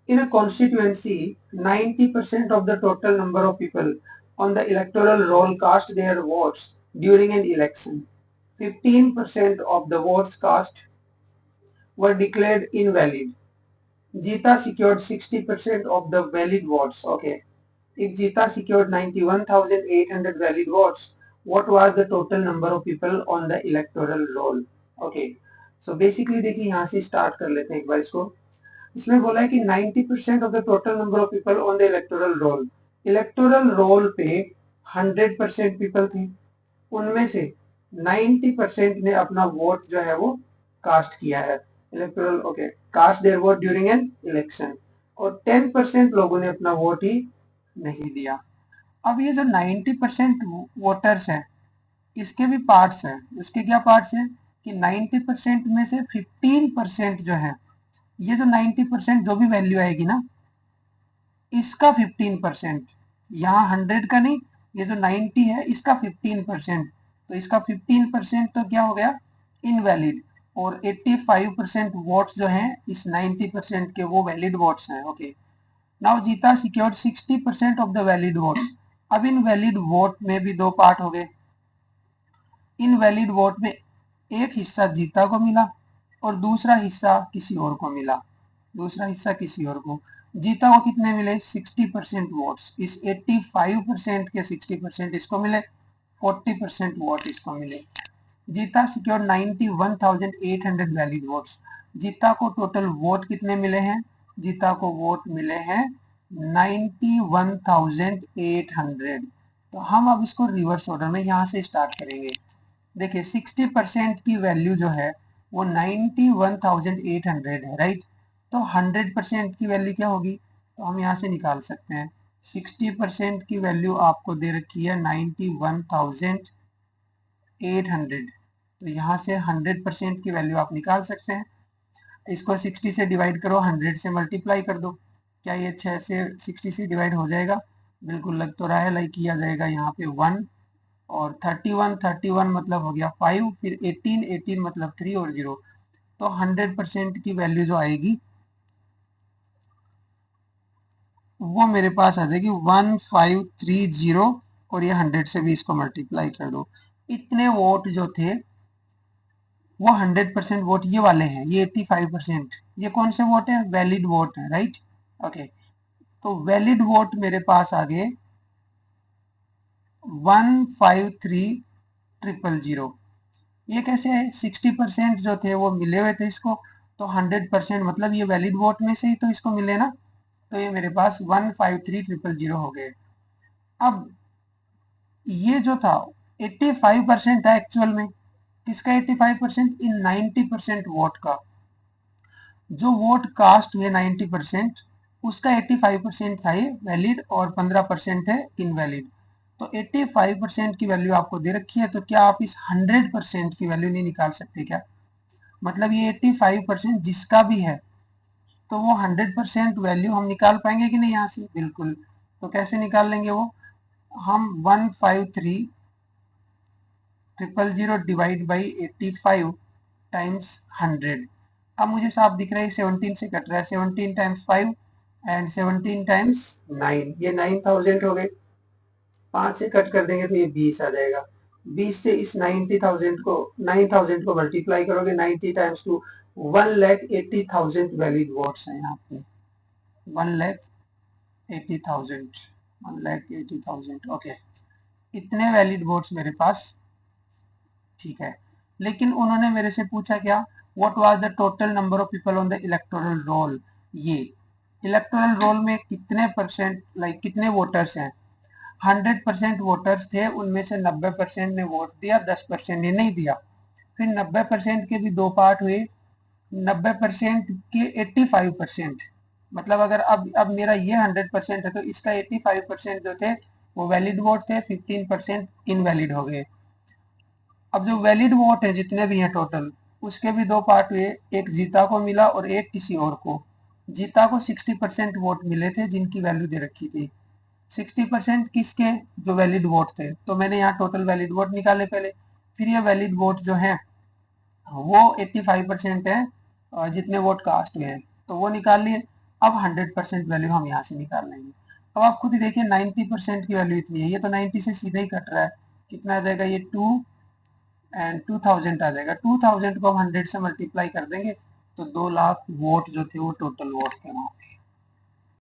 In a constituency, 90% of the total number of people on the electoral roll cast their votes during an election. 15% of the votes cast were declared invalid. Jita secured 60% of the valid votes. Okay. If Jita secured 91,800 valid votes, what was the total number of people on the electoral roll? Okay. So basically देखिए यहाँ से start कर लेते हैं एक बार इसको. इसमें बोला है कि 90% of the total number of people on the electoral roll पे 100% पीपल थे. उनमें से 90% ने अपना वोट जो है वो कास्ट किया है. Electoral okay cast their vote during an election. और 10% लोगों ने अपना वोट ही नहीं दिया. अब ये जो 90% वोटर्स हैं इसके भी पार्ट्स हैं. इसके क्या पार्ट्स हैं कि 90% में से 15% जो है, ये जो 90% जो भी वैल्यू आएगी ना इसका 15%, यहाँ 100 का नहीं, ये जो 90 है इसका 15%, तो इसका 15% तो क्या हो गया इनवैलिड. और 85% वोट्स जो हैं इस 90% के वो वैलिड वोट्स हैं. ओके. नाउ जीता secured 60% of the valid votes. अब इन वैलिड वोट में भी दो पार्ट हो गए. इनवैलिड वोट में एक हिस्सा जीता को मिला और दूसरा हिस्सा किसी और को मिला. दूसरा हिस्सा किसी और को. जीता को कितने मिले 60% वोट्स. इस 85% के 60% इसको मिले, 40% वोट इसको मिले. जीता सिक्योर 91,800 वैलिड वोट्स. जीता को टोटल वोट कितने मिले हैं, जीता को वोट मिले हैं 91,800. तो हम अब इसको रिवर्स ऑर्डर में यहाँ से स्टार्ट करेंगे. देखिए 60% की वैल्यू जो है वो 91,800 है, राइट. तो 100% की वैल्यू क्या होगी, तो हम यहाँ से निकाल सकते हैं. 60% की वैल्यू आपको दे रखी है 91,800. तो यहाँ से 100% की वैल्यू आप निकाल सकते हैं. इसको 60 से डिवाइड करो, 100 से मल्टीप्लाई कर दो. क्या ये 6 से 60 से डिवाइड हो जाएगा, बिल्कुल लग तो रहा है लाइक किया जाएगा. यहाँ पे 1 और 31 मतलब हो गया 5, फिर 18 मतलब 3 और 0. तो 100% की वैल्यू जो आएगी वो मेरे पास आ जाएगी 1530 और ये 100 से भी इसको मल्टीप्लाई कर दो. इतने वोट जो थे वो 100% वोट ये वाले हैं, ये 85%. ये कौन से वोट है, वैलिड वोट है, राइट. ओके. तो वैलिड वोट मेरे पास आ गए 153000. ये कैसे है, 60% जो थे वो मिले हुए थे इसको, तो 100% मतलब ये वैलिड वोट में से ही तो इसको मिले ना. तो ये मेरे पास 153000 हो गए. अब ये जो था 85% था एक्चुअल में. किसका 85%, इन 90% वोट का. जो वोट कास्ट हुए 90% उसका 85% था ये वैलिड और 15% है इनवैलिड. तो 85% की वैल्यू आपको दे रखी है, तो क्या आप इस 100% की वैल्यू नहीं निकाल सकते क्या. मतलब ये 85% जिसका भी है तो वो 100% वैल्यू हम निकाल पाएंगे कि नहीं यहाँ से, बिल्कुल. तो कैसे निकाल लेंगे वो, हम 153000 डिवाइड बाई 85 टाइम्स 100. अब मुझे साफ दिख रहा है 17 से कट रहा है, 17 टाइम्स 5 एंड 17 टाइम्स 9, ये 9000 हो गए. 5 से कट कर देंगे तो ये 20 आ जाएगा. 20 से इस 9000 को मल्टीप्लाई करोगे, 90 टाइम्स टू 1,80,000 वैलिड वोट्स हैं यहाँ पे. 1,80,000, 1,80,000. ओके. इतने वैलिड वोट्स मेरे पास, ठीक है. लेकिन उन्होंने मेरे से पूछा क्या, what was the total number of people on the electoral roll. ये इलेक्टोरल रोल में कितने परसेंट लाइक कितने वोटर्स हैं, 100% वोटर्स थे, उनमें से 90% ने वोट दिया, 10% ने नहीं दिया. फिर 90% के भी दो पार्ट हुए. 90% के 85%, मतलब अगर अब मेरा ये 100% है तो इसका 85% जो थे वो वैलिड वोट थे, 15% इनवैलिड हो गए. अब जो वैलिड वोट है जितने भी हैं टोटल, उसके भी दो पार्ट हुए, एक जीता को मिला और एक किसी और को. जीता को 60% वोट मिले थे जिनकी वैल्यू दे रखी थी. 60% किसके, जो वैलिड वोट थे. तो मैंने यहाँ टोटल वैलिड वोट निकाले पहले. फिर ये वैलिड वोट जो है वो 85% है जितने वोट कास्ट हुए हैं, तो वो निकाल लिए. अब 100% वैल्यू हम यहाँ से निकाल लेंगे। अब आप खुद ही देखिए 90% की वैल्यू इतनी है, ये तो 90 से सीधा ही कट रहा है, कितना आ जाएगा ये 2 एंड 2000 आ जाएगा। 2000 को हम 100 से मल्टीप्लाई कर देंगे तो 2 लाख वोट जो थे वो टोटल वोट थे वहाँ।